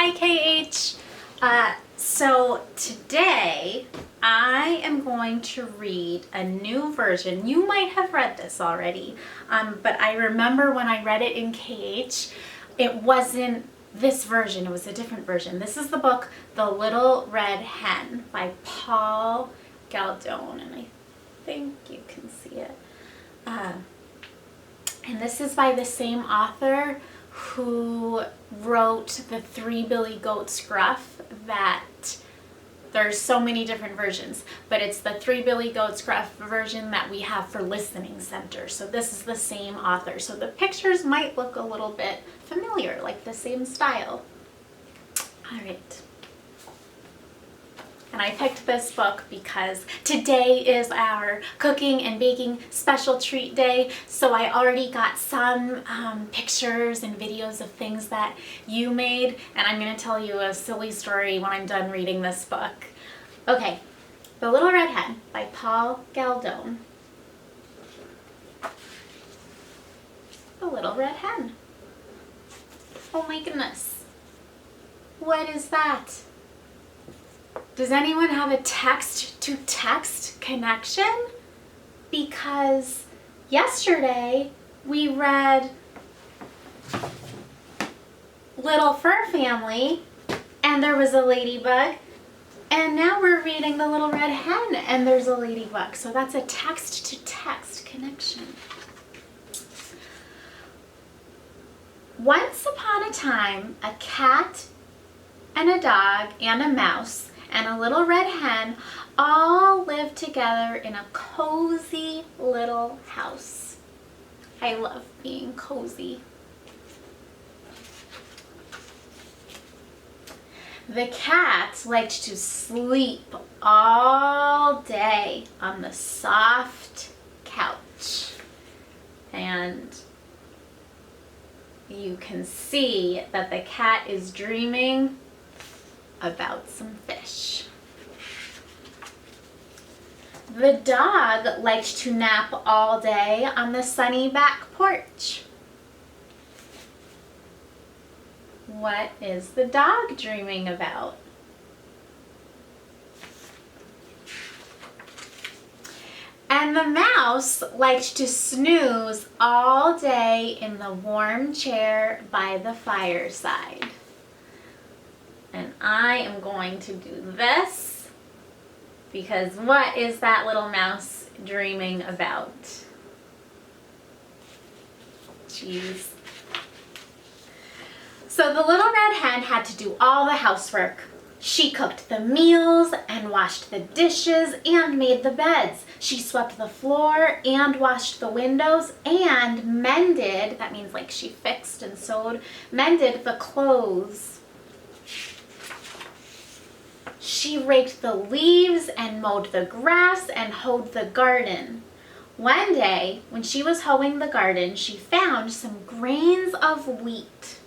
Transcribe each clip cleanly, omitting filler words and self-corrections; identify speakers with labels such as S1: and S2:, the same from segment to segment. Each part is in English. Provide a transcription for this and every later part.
S1: Hi KH. So today I am going to read a new version. You might have read this already, but I remember when I read it in KH, it wasn't this version, it was a different version. This is the book, The Little Red Hen by Paul Galdone, and I think you can see it. And this is by the same author who wrote the Three Billy Goats Gruff. That there's so many different versions, but it's the Three Billy Goats Gruff version that we have for Listening Center. So this is the same author. So the pictures might look a little bit familiar, like the same style. All right. And I picked this book because today is our cooking and baking special treat day. So I already got some pictures and videos of things that you made. And I'm going to tell you a silly story when I'm done reading this book. Okay, The Little Red Hen by Paul Galdone. The Little Red Hen. Oh my goodness. What is that? Does anyone have a text-to-text connection? Because yesterday we read Little Fur Family and there was a ladybug, and now we're reading The Little Red Hen and there's a ladybug. So that's a text-to-text connection. Once upon a time, a cat and a dog and a mouse and a little red hen all lived together in a cozy little house. I love being cozy. The cat liked to sleep all day on the soft couch. And you can see that the cat is dreaming about some fish. The dog liked to nap all day on the sunny back porch. What is the dog dreaming about? And the mouse liked to snooze all day in the warm chair by the fireside. And I am going to do this because what is that little mouse dreaming about? Jeez. So the little red hen had to do all the housework. She cooked the meals and washed the dishes and made the beds. She swept the floor and washed the windows and mended, that means like she fixed and sewed, mended the clothes. She raked the leaves and mowed the grass and hoed the garden. One day, when she was hoeing the garden, she found some grains of wheat.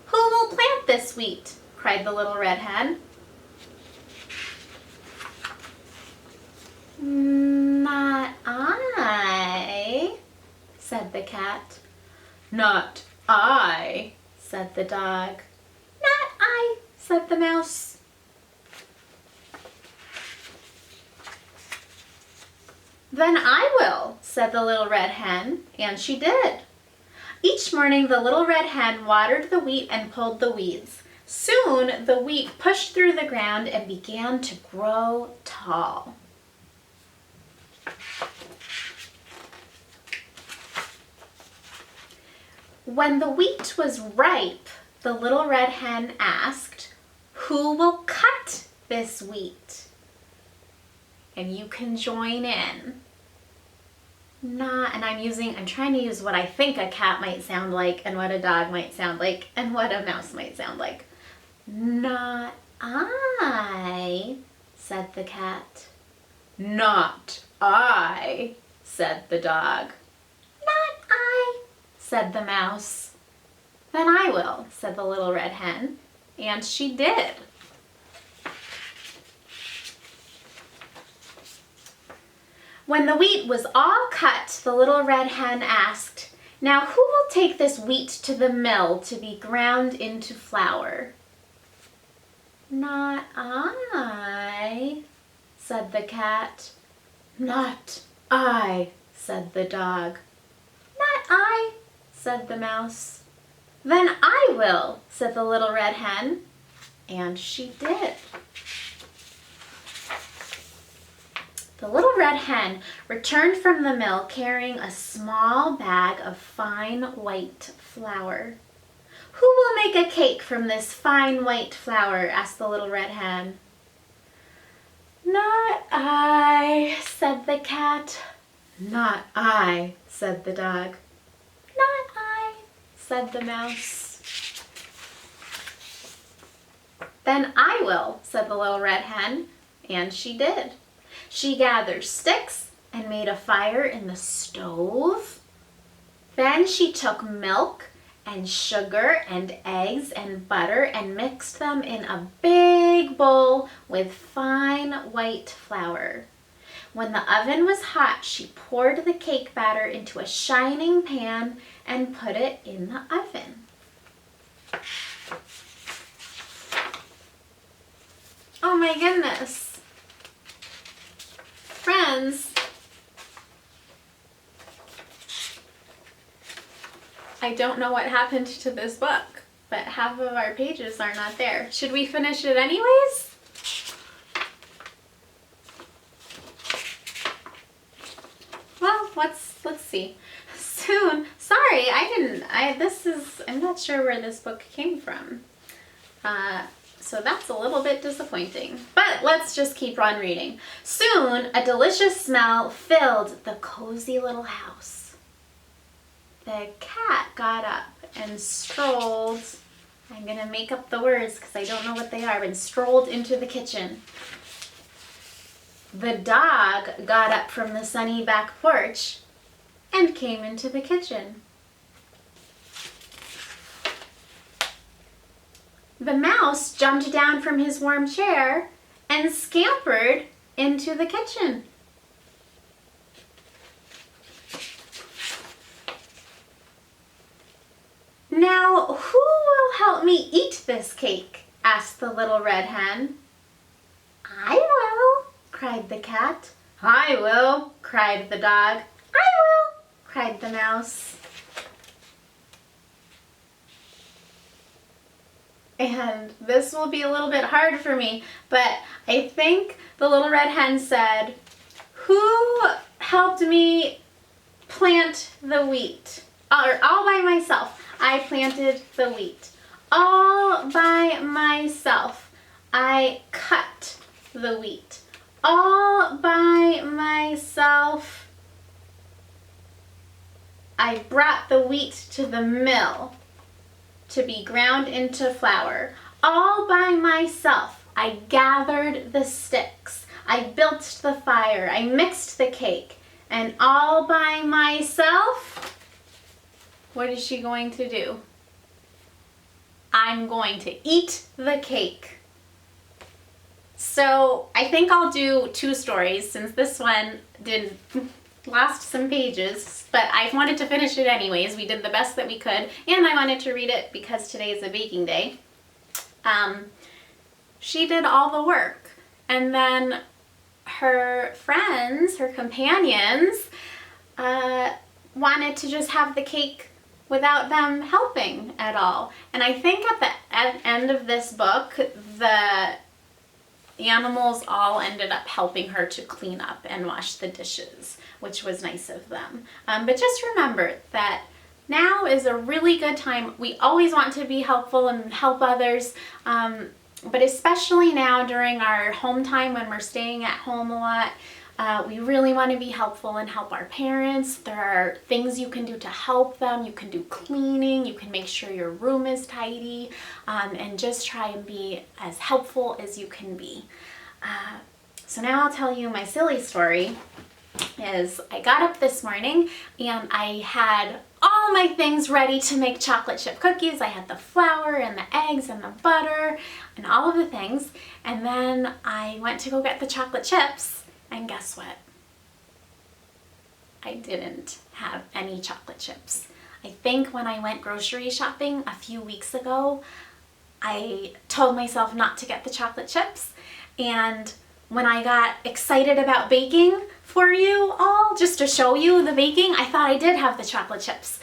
S1: "Who will plant this wheat?" cried the little red hen. "Not I," said the cat. "Not I," said the dog. "Not I," said the mouse. "Then I will," said the little red hen, and she did. Each morning the little red hen watered the wheat and pulled the weeds. Soon the wheat pushed through the ground and began to grow tall. When the wheat was ripe, the little red hen asked, "Who will cut this wheat?" And you can join in. And I'm trying to use what I think a cat might sound like and what a dog might sound like and what a mouse might sound like. "Not I," said the cat. "Not I," said the dog. "Not I," said the mouse. "Then I will," said the little red hen, and she did. When the wheat was all cut, the little red hen asked, "Now who will take this wheat to the mill to be ground into flour?" "Not I," said the cat. "Not I," said the dog. "Not I," said the mouse. "Then I will," said the little red hen. And she did. The little red hen returned from the mill carrying a small bag of fine white flour. "Who will make a cake from this fine white flour?" asked the little red hen. "Not I," said the cat. "Not I," said the dog. "Not I," said the mouse. "Then I will," said the little red hen, and she did. She gathered sticks and made a fire in the stove. Then she took milk and sugar and eggs and butter and mixed them in a big bowl with fine white flour. When the oven was hot, she poured the cake batter into a shining pan and put it in the oven. Oh my goodness. Friends, I don't know what happened to this book, but half of our pages are not there. Should we finish it anyways? Well, let's see. Soon. Sorry, I'm not sure where this book came from. So that's a little bit disappointing. But let's just keep on reading. Soon, a delicious smell filled the cozy little house. The cat got up and strolled. I'm going to make up the words because I don't know what they are, and strolled into the kitchen. The dog got up from the sunny back porch and came into the kitchen. The mouse jumped down from his warm chair and scampered into the kitchen. "Now, who will help me eat this cake?" asked the little red hen. "I will," cried the cat. "I will," cried the dog. "I will," cried the mouse. And this will be a little bit hard for me, but I think the little red hen said, "Who helped me plant the wheat?" Or all by myself. I planted the wheat. All by myself. I cut the wheat. All by myself. I brought the wheat to the mill to be ground into flour. All by myself, I gathered the sticks. I built the fire. I mixed the cake. And all by myself, what is she going to do? I'm going to eat the cake. So I think I'll do two stories since this one lost some pages, but I wanted to finish it anyways. We did the best that we could, and I wanted to read it because today is a baking day. She did all the work, and then her friends, her companions, wanted to just have the cake without them helping at all. And I think at the end of this book, the animals all ended up helping her to clean up and wash the dishes, which was nice of them. But just remember that now is a really good time. We always want to be helpful and help others, but especially now during our home time when we're staying at home a lot, we really want to be helpful and help our parents. There are things you can do to help them. You can do cleaning, you can make sure your room is tidy, and just try and be as helpful as you can be. So now I'll tell you my silly story. I got up this morning and I had all my things ready to make chocolate chip cookies. I had the flour and the eggs and the butter and all of the things. And then I went to go get the chocolate chips. And guess what? I didn't have any chocolate chips. I think when I went grocery shopping a few weeks ago, I told myself not to get the chocolate chips, and when I got excited about baking for you all, just to show you the baking, I thought I did have the chocolate chips.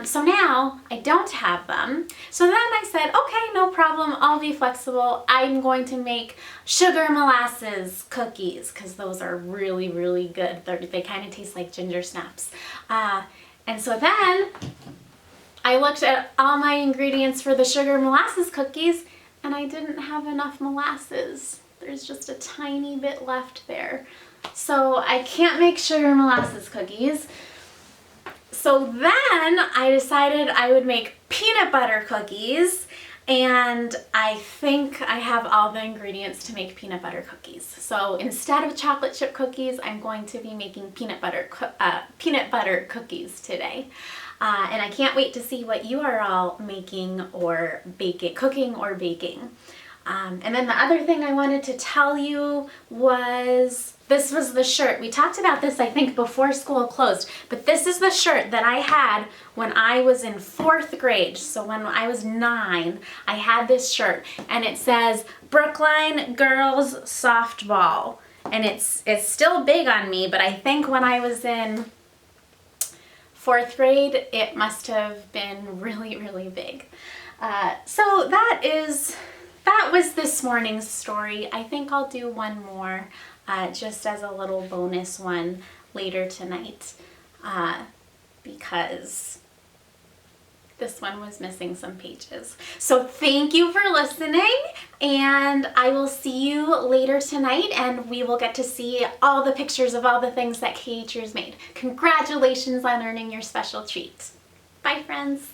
S1: So now I don't have them. So then I said, okay, no problem, I'll be flexible. I'm going to make sugar molasses cookies because those are really, really good. They kind of taste like ginger snaps. And so then I looked at all my ingredients for the sugar molasses cookies and I didn't have enough molasses. There's just a tiny bit left there. So I can't make sugar molasses cookies. So then I decided I would make peanut butter cookies, and I think I have all the ingredients to make peanut butter cookies. So instead of chocolate chip cookies, I'm going to be making peanut butter cookies today. And I can't wait to see what you are all making or baking, cooking or baking. And then the other thing I wanted to tell you was, this was the shirt. We talked about this, I think, before school closed, but this is the shirt that I had when I was in 4th grade. So when I was 9, I had this shirt, and it says Brookline Girls Softball. And it's still big on me, but I think when I was in 4th grade, it must have been really, really big. So that was this morning's story. I think I'll do one more just as a little bonus one later tonight because this one was missing some pages. So thank you for listening, and I will see you later tonight, and we will get to see all the pictures of all the things that Teachers made. Congratulations on earning your special treat. Bye, friends.